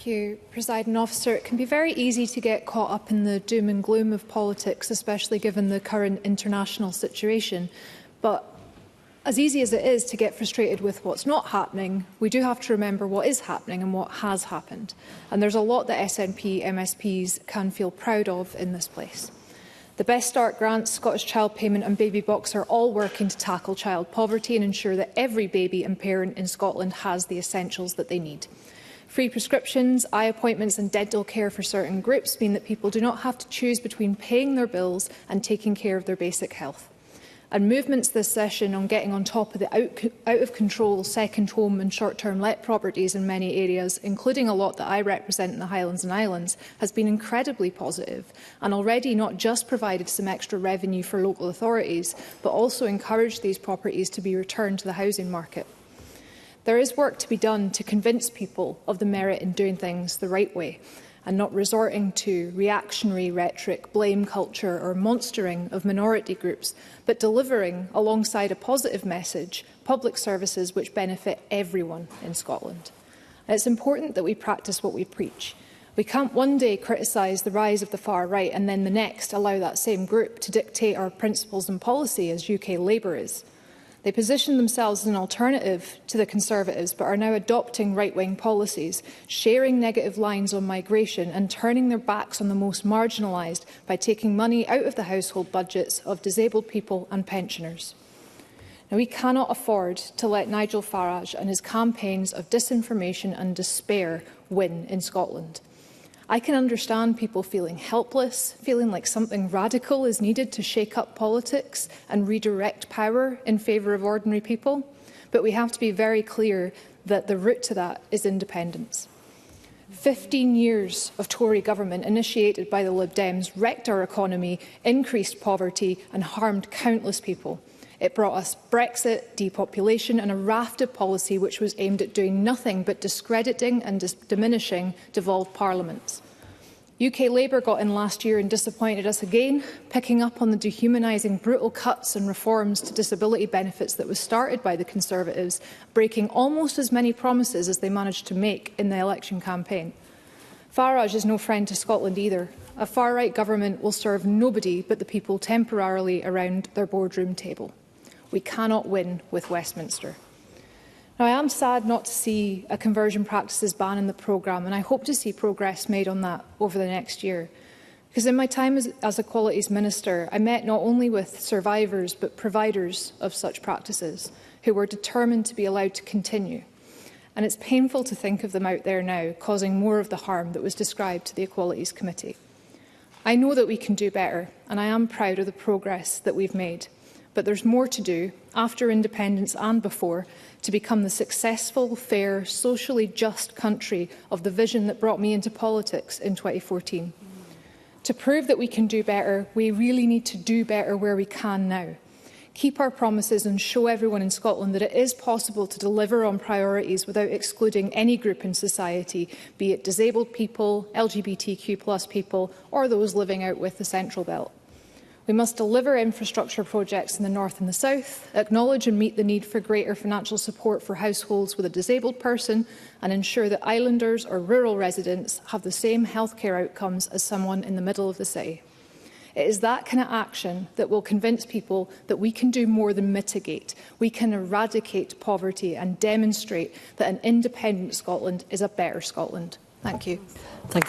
Thank you, Presiding Officer. It can be very easy to get caught up in the doom and gloom of politics, especially given the current international situation. But as easy as it is to get frustrated with what's not happening, we do have to remember what is happening and what has happened. And there's a lot that SNP MSPs can feel proud of in this place. The Best Start grants, Scottish Child Payment and Baby Box are all working to tackle child poverty and ensure that every baby and parent in Scotland has the essentials that they need. Free prescriptions, eye appointments and dental care for certain groups mean that people do not have to choose between paying their bills and taking care of their basic health. And movements this session on getting on top of the out-of-control second home and short-term let properties in many areas, including a lot that I represent in the Highlands and Islands, has been incredibly positive and already not just provided some extra revenue for local authorities, but also encouraged these properties to be returned to the housing market. There is work to be done to convince people of the merit in doing things the right way and not resorting to reactionary rhetoric, blame culture or monstering of minority groups, but delivering, alongside a positive message, public services which benefit everyone in Scotland. And it's important that we practice what we preach. We can't one day criticise the rise of the far right and then the next allow that same group to dictate our principles and policy as UK Labour is. They position themselves as an alternative to the Conservatives but are now adopting right-wing policies, sharing negative lines on migration and turning their backs on the most marginalised by taking money out of the household budgets of disabled people and pensioners. Now, we cannot afford to let Nigel Farage and his campaigns of disinformation and despair win in Scotland. I can understand people feeling helpless, feeling like something radical is needed to shake up politics and redirect power in favour of ordinary people, but we have to be very clear that the route to that is independence. 15 years of Tory government initiated by the Lib Dems wrecked our economy, increased poverty and harmed countless people. It brought us Brexit, depopulation and a raft of policy which was aimed at doing nothing but discrediting and diminishing devolved parliaments. UK Labour got in last year and disappointed us again, picking up on the dehumanising brutal cuts and reforms to disability benefits that was started by the Conservatives, breaking almost as many promises as they managed to make in the election campaign. Farage is no friend to Scotland either. A far-right government will serve nobody but the people temporarily around their boardroom table. We cannot win with Westminster. Now, I am sad not to see a conversion practices ban in the programme, and I hope to see progress made on that over the next year. Because in my time as Equalities Minister, I met not only with survivors but providers of such practices who were determined to be allowed to continue. And it's painful to think of them out there now, causing more of the harm that was described to the Equalities Committee. I know that we can do better, and I am proud of the progress that we've made. But there's more to do, after independence and before, to become the successful, fair, socially just country of the vision that brought me into politics in 2014. To prove that we can do better, we really need to do better where we can now. Keep our promises and show everyone in Scotland that it is possible to deliver on priorities without excluding any group in society, be it disabled people, LGBTQ+ people or those living out with the Central Belt. We must deliver infrastructure projects in the north and the south, acknowledge and meet the need for greater financial support for households with a disabled person and ensure that islanders or rural residents have the same healthcare outcomes as someone in the middle of the city. It is that kind of action that will convince people that we can do more than mitigate. We can eradicate poverty and demonstrate that an independent Scotland is a better Scotland. Thank you. Thank you.